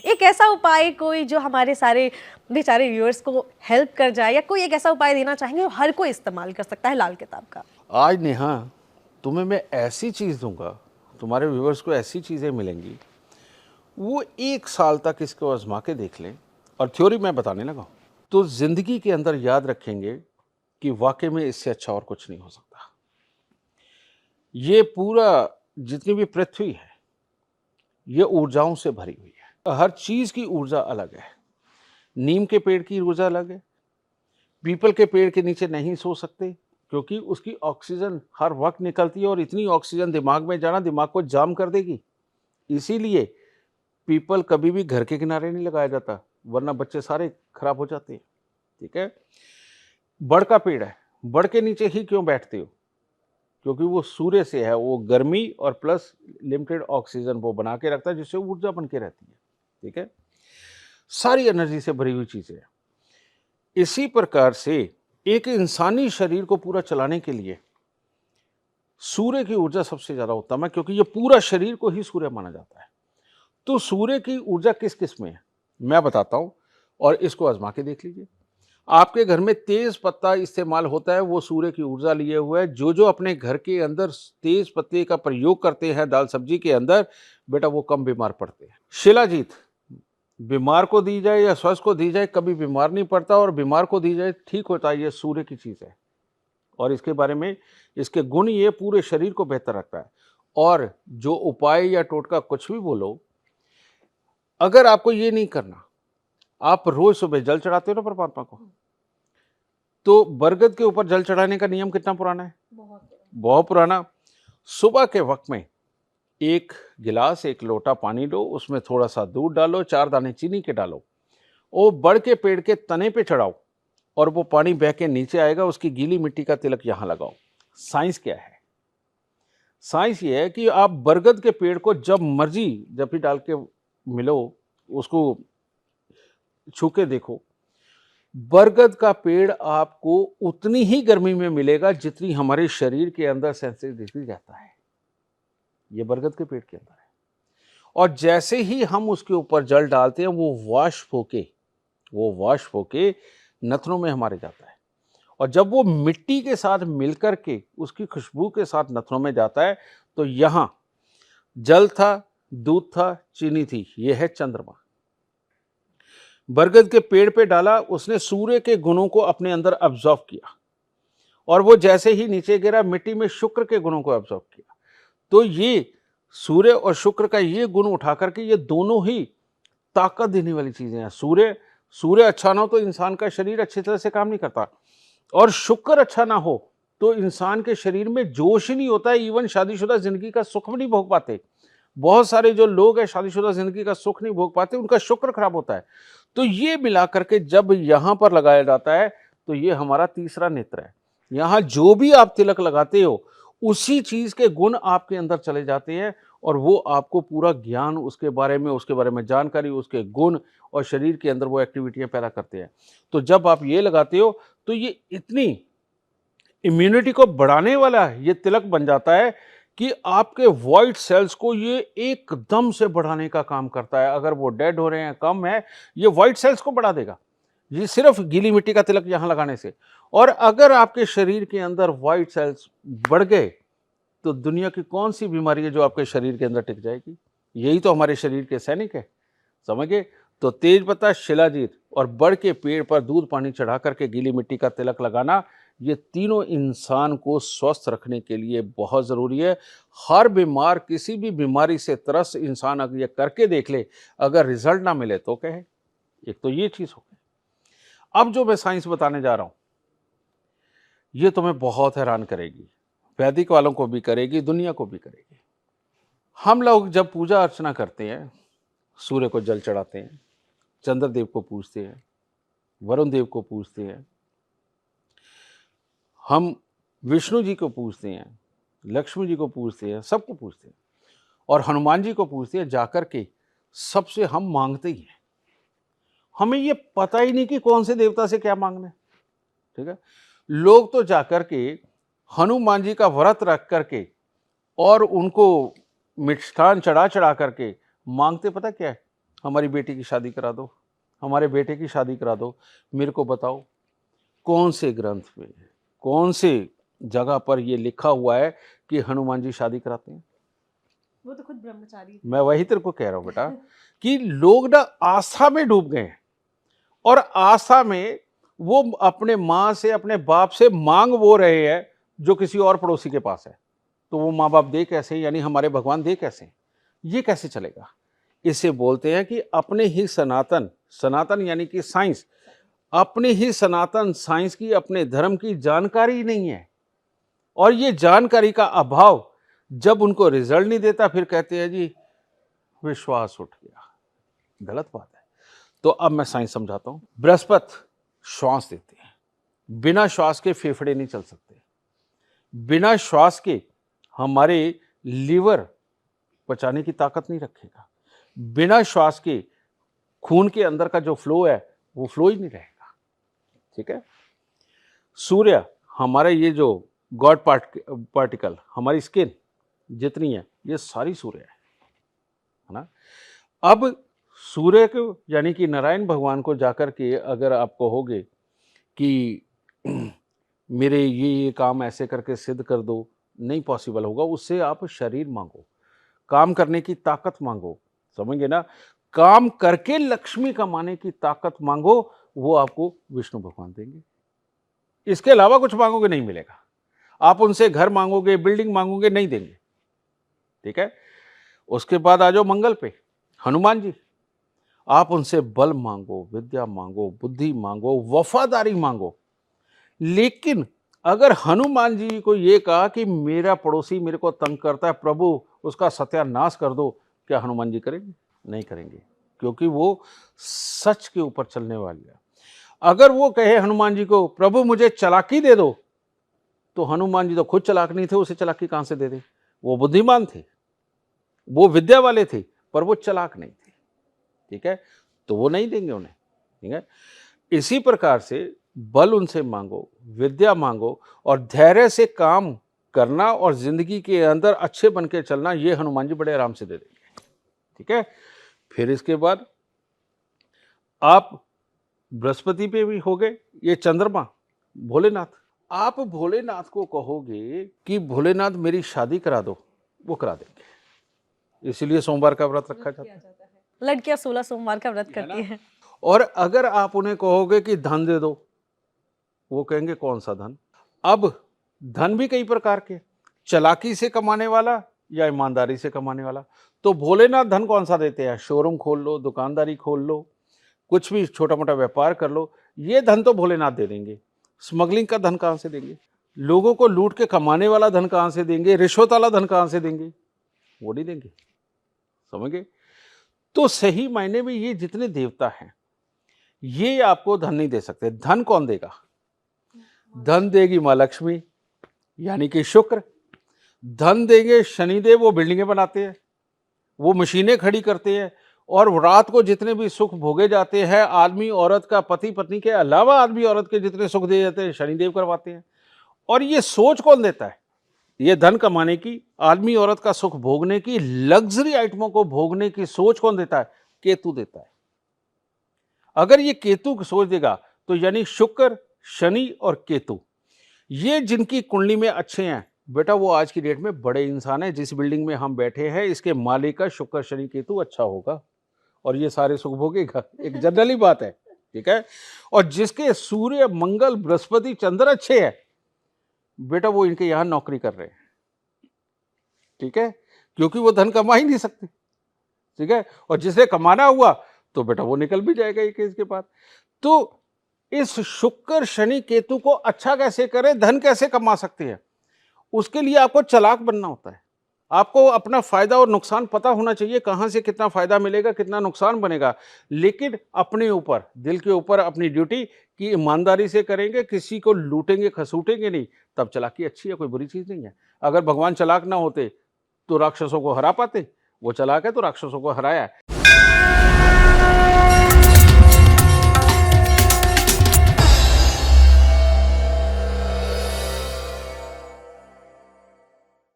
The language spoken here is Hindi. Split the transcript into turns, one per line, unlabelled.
एक ऐसा उपाय कोई जो हमारे सारे बेचारे व्यूअर्स को हेल्प कर जाए, या कोई एक ऐसा उपाय देना चाहेंगे जो हर कोई इस्तेमाल कर सकता है लाल किताब का?
आज नेहा, तुम्हें मैं ऐसी चीज़ दूंगा, तुम्हारे व्यूवर्स को ऐसी चीज़ें मिलेंगी, वो 1 साल तक इसको आजमा के देख लें और थ्योरी मैं बताने लगा हूं, तो ज़िंदगी के अंदर याद रखेंगे कि वाकई में इससे अच्छा और कुछ नहीं हो सकता। ये पूरा जितनी भी पृथ्वी है, ये ऊर्जाओं से भरी हुई है। हर चीज़ की ऊर्जा अलग है। नीम के पेड़ की ऊर्जा अलग है। पीपल के पेड़ के नीचे नहीं सो सकते क्योंकि उसकी ऑक्सीजन हर वक्त निकलती है और इतनी ऑक्सीजन दिमाग में जाना दिमाग को जाम कर देगी। इसीलिए पीपल कभी भी घर के किनारे नहीं लगाया जाता, वरना बच्चे सारे खराब हो जाते हैं। ठीक है। बड़ का पेड़ है, बड़ के नीचे ही क्यों बैठते हो? क्योंकि वो सूर्य से है, वो गर्मी और प्लस लिमिटेड ऑक्सीजन वो बना के रखता है, जिससे ऊर्जा बन के रहती है। ठीक है। सारी एनर्जी से भरी हुई चीजें हैं। इसी प्रकार से एक इंसानी शरीर को पूरा चलाने के लिए सूर्य की ऊर्जा सबसे ज्यादा उत्तम है, क्योंकि ये पूरा शरीर को ही सूर्य माना जाता है। तो सूर्य की ऊर्जा किस किस में है मैं बताता हूं, और इसको आजमा के देख लीजिए। आपके घर में तेज पत्ता इस्तेमाल होता है, वो सूर्य की ऊर्जा लिए हुआ है। जो जो अपने घर के अंदर तेज पत्ते का प्रयोग करते हैं दाल सब्जी के अंदर, बेटा वो कम बीमार पड़ते हैं। शिलाजीत बीमार को दी जाए या स्वस्थ को दी जाए, कभी बीमार नहीं पड़ता, और बीमार को दी जाए ठीक होता है। ये सूर्य की चीज है, और इसके बारे में इसके गुण ये पूरे शरीर को बेहतर रखता है। और जो उपाय या टोटका कुछ भी बोलो, अगर आपको ये नहीं करना, आप रोज सुबह जल चढ़ाते हो ना परमात्मा को, तो बरगद के ऊपर जल चढ़ाने का नियम कितना पुराना है? बहुत पुराना। सुबह के वक्त में एक गिलास, एक लोटा पानी लो, उसमें थोड़ा सा दूध डालो, 4 दाने चीनी के डालो, वो बड़ के पेड़ के तने पे चढ़ाओ, और वो पानी बह के नीचे आएगा, उसकी गीली मिट्टी का तिलक यहां लगाओ। साइंस क्या है? साइंस ये है कि आप बरगद के पेड़ को जब मर्जी जब भी डाल के मिलो, उसको छू के देखो, बरगद का पेड़ आपको उतनी ही गर्मी में मिलेगा जितनी हमारे शरीर के अंदर सेंसिटिविटी रहता है। ये बरगद के पेड़ के अंदर है। और जैसे ही हम उसके ऊपर जल डालते हैं, वो वाष्प होके नथनों में हमारे जाता है। और जब वो मिट्टी के साथ मिलकर के उसकी खुशबू के साथ नथनों में जाता है, तो यहां जल था, दूध था, चीनी थी, ये है चंद्रमा। बरगद के पेड़ पे डाला, उसने सूर्य के गुणों को अपने अंदर अब्जॉर्व किया, और वो जैसे ही नीचे गिरा, मिट्टी में शुक्र के गुणों को अब्जॉर्व किया। तो ये सूर्य और शुक्र का ये गुण उठा करके, ये दोनों ही ताकत देने वाली चीजें हैं। सूर्य सूर्य अच्छा ना हो तो इंसान का शरीर अच्छी तरह से काम नहीं करता, और शुक्र अच्छा ना हो तो इंसान के शरीर में जोश ही नहीं होता है। इवन शादीशुदा जिंदगी का सुख भी नहीं भोग पाते। बहुत सारे जो लोग हैं शादीशुदा जिंदगी का सुख नहीं भोग पाते, उनका शुक्र खराब होता है। तो ये मिला करके जब यहां पर लगाया जाता है, तो ये हमारा तीसरा नेत्र है। यहां जो भी आप तिलक लगाते हो, उसी चीज के गुण आपके अंदर चले जाते हैं, और वो आपको पूरा ज्ञान उसके बारे में जानकारी, उसके गुण, और शरीर के अंदर वो एक्टिविटियां पैदा करते हैं। तो जब आप ये लगाते हो, तो ये इतनी इम्यूनिटी को बढ़ाने वाला ये तिलक बन जाता है कि आपके व्हाइट सेल्स को ये एकदम से बढ़ाने का काम करता है। अगर वो डेड हो रहे हैं, कम है, ये व्हाइट सेल्स को बढ़ा देगा, ये सिर्फ गीली मिट्टी का तिलक यहां लगाने से। और अगर आपके शरीर के अंदर व्हाइट सेल्स बढ़ गए, तो दुनिया की कौन सी बीमारी है जो आपके शरीर के अंदर टिक जाएगी? यही तो हमारे शरीर के सैनिक है, समझ गए? तो तेज पत्ता, शिलाजीत और बड़ के पेड़ पर दूध पानी चढ़ा करके गीली मिट्टी का तिलक लगाना, ये तीनों इंसान को स्वस्थ रखने के लिए बहुत जरूरी है। हर बीमार, किसी भी बीमारी से त्रस्त इंसान अगर ये करके देख ले, अगर रिजल्ट ना मिले तो कहे। एक तो ये चीज हो गई। अब जो मैं साइंस बताने जा रहा हूं, ये तुम्हें बहुत हैरान करेगी, वैदिक वालों को भी करेगी, दुनिया को भी करेगी। हम लोग जब पूजा अर्चना करते हैं, सूर्य को जल चढ़ाते हैं, चंद्रदेव को पूजते हैं, वरुण देव को पूजते हैं, हम विष्णु जी को पूजते हैं, लक्ष्मी जी को पूजते हैं, सबको पूजते हैं, और हनुमान जी को पूजते हैं। जाकर के सबसे हम मांगते ही हैं। हमें ये पता ही नहीं कि कौन से देवता से क्या मांगना है। ठीक है। लोग तो जाकर के हनुमान जी का व्रत रख करके और उनको मिष्ठान चढ़ा चढ़ा करके मांगते, पता क्या है? हमारी बेटी की शादी करा दो, हमारे बेटे की शादी करा दो। मेरे को बताओ कौन से ग्रंथ में, कौन से जगह पर ये लिखा हुआ है कि हनुमान जी शादी कराते हैं?
वो तो खुद ब्रह्मचारी
मैं वही तेरे को कह रहा हूँ बेटा कि लोग ना आस्था में डूब गए हैं, और आस्था में वो अपने माँ से, अपने बाप से मांग वो रहे हैं जो किसी और पड़ोसी के पास है। तो वो माँ बाप दे कैसे, यानी हमारे भगवान दे कैसे? ये कैसे चलेगा? इसे बोलते हैं कि अपने ही सनातन, सनातन यानी कि साइंस, अपने ही सनातन साइंस की, अपने धर्म की जानकारी नहीं है। और ये जानकारी का अभाव जब उनको रिजल्ट नहीं देता, फिर कहते हैं जी विश्वास उठ गया। गलत बात है। तो अब मैं साइंस समझाता हूं। बृहस्पति श्वास देते हैं, बिना श्वास के फेफड़े नहीं चल सकते, बिना श्वास के हमारे लीवर पचाने की ताकत नहीं रखेगा, बिना श्वास के खून के अंदर का जो फ्लो है वो फ्लो ही नहीं रहेगा। ठीक है। सूर्य, हमारे ये जो गॉड पार्टिकल, हमारी स्किन जितनी है ये सारी सूर्य है ना। अब सूर्य को यानी कि नारायण भगवान को जाकर के अगर आप कहोगे कि मेरे ये काम ऐसे करके सिद्ध कर दो, नहीं पॉसिबल होगा। उससे आप शरीर मांगो, काम करने की ताकत मांगो, समझेंगे ना। काम करके लक्ष्मी कमाने की ताकत मांगो, वो आपको विष्णु भगवान देंगे। इसके अलावा कुछ मांगोगे नहीं मिलेगा। आप उनसे घर मांगोगे, बिल्डिंग मांगोगे, नहीं देंगे। ठीक है। उसके बाद आ जाओ मंगल पे, हनुमान जी। आप उनसे बल मांगो, विद्या मांगो, बुद्धि मांगो, वफादारी मांगो। लेकिन अगर हनुमान जी को ये कहा कि मेरा पड़ोसी मेरे को तंग करता है, प्रभु उसका सत्यानाश कर दो, क्या हनुमान जी करेंगे? नहीं करेंगे, क्योंकि वो सच के ऊपर चलने वाले हैं। अगर वो कहे हनुमान जी को, प्रभु मुझे चालाकी दे दो, तो हनुमान जी तो खुद चालाक नहीं थे, उसे चालाकी कहां से दे दे? वो बुद्धिमान थे, वो विद्या वाले थे, पर वो चालाक नहीं थे। ठीक है। तो वो नहीं देंगे उन्हें। ठीक है। इसी प्रकार से बल उनसे मांगो, विद्या मांगो, और धैर्य से काम करना और जिंदगी के अंदर अच्छे बन के चलना, ये हनुमान जी बड़े आराम से दे देंगे। ठीक है। फिर इसके बाद आप बृहस्पति पे भी हो गए, ये चंद्रमा भोलेनाथ। आप भोलेनाथ को कहोगे कि भोलेनाथ मेरी शादी करा दो, वो करा देंगे। इसीलिए सोमवार का व्रत रखा जाता है।
लड़कियां 16 सोमवार का व्रत करती हैं।
और अगर आप उन्हें कहोगे कि धन दे दो, वो कहेंगे कौन सा धन? अब धन भी कई प्रकार के, चालाकी से कमाने वाला या ईमानदारी से कमाने वाला। तो भोलेनाथ धन कौन सा देते हैं? शोरूम खोल लो, दुकानदारी खोल लो, कुछ भी छोटा मोटा व्यापार कर लो, ये धन तो भोलेनाथ दे देंगे। स्मगलिंग का धन कहां से देंगे? लोगों को लूट के कमाने वाला धन कहां से देंगे? रिश्वत वाला धन कहां से देंगे? वो नहीं देंगे। समझ गए? तो सही मायने में ये जितने देवता हैं, ये आपको धन नहीं दे सकते। धन कौन देगा? धन देगी मां लक्ष्मी यानी कि शुक्र। धन देंगे शनिदेव, वो बिल्डिंगें बनाते हैं, वो मशीनें खड़ी करते हैं, और रात को जितने भी सुख भोगे जाते हैं आदमी औरत का, पति पत्नी के अलावा आदमी औरत के जितने सुख दिए जाते हैं, शनिदेव करवाते हैं। और ये सोच कौन देता है? ये धन कमाने की, आदमी औरत का सुख भोगने की, लग्जरी आइटमों को भोगने की सोच कौन देता है? केतु देता है। अगर ये केतु की सोच देगा, तो यानी शुक्र, शनि और केतु, ये जिनकी कुंडली में अच्छे हैं बेटा, वो आज की डेट में बड़े इंसान हैं। जिस बिल्डिंग में हम बैठे हैं, इसके मालिक का शुक्र शनि केतु अच्छा होगा, और ये सारे सुख भोगेगा। एक जनरली बात है। ठीक है। और जिसके सूर्य, मंगल, बृहस्पति, चंद्र अच्छे हैं बेटा, वो इनके यहां नौकरी कर रहे हैं। ठीक है। क्योंकि वो धन कमा ही नहीं सकते। ठीक है। और जिसे कमाना हुआ तो बेटा वो निकल भी जाएगा एक केस के बाद। तो इस शुक्र शनि केतु को अच्छा कैसे करें, धन कैसे कमा सकते हैं, उसके लिए आपको चालाक बनना होता है। आपको अपना फायदा और नुकसान पता होना चाहिए, कहां से कितना फायदा मिलेगा, कितना नुकसान बनेगा। लेकिन अपने ऊपर, दिल के ऊपर अपनी ड्यूटी की ईमानदारी से करेंगे, किसी को लूटेंगे खसूटेंगे नहीं, तब चालाकी अच्छी है, कोई बुरी चीज नहीं है। अगर भगवान चालाक ना होते तो राक्षसों को हरा पाते, वो चालाक है तो राक्षसों को हराया है।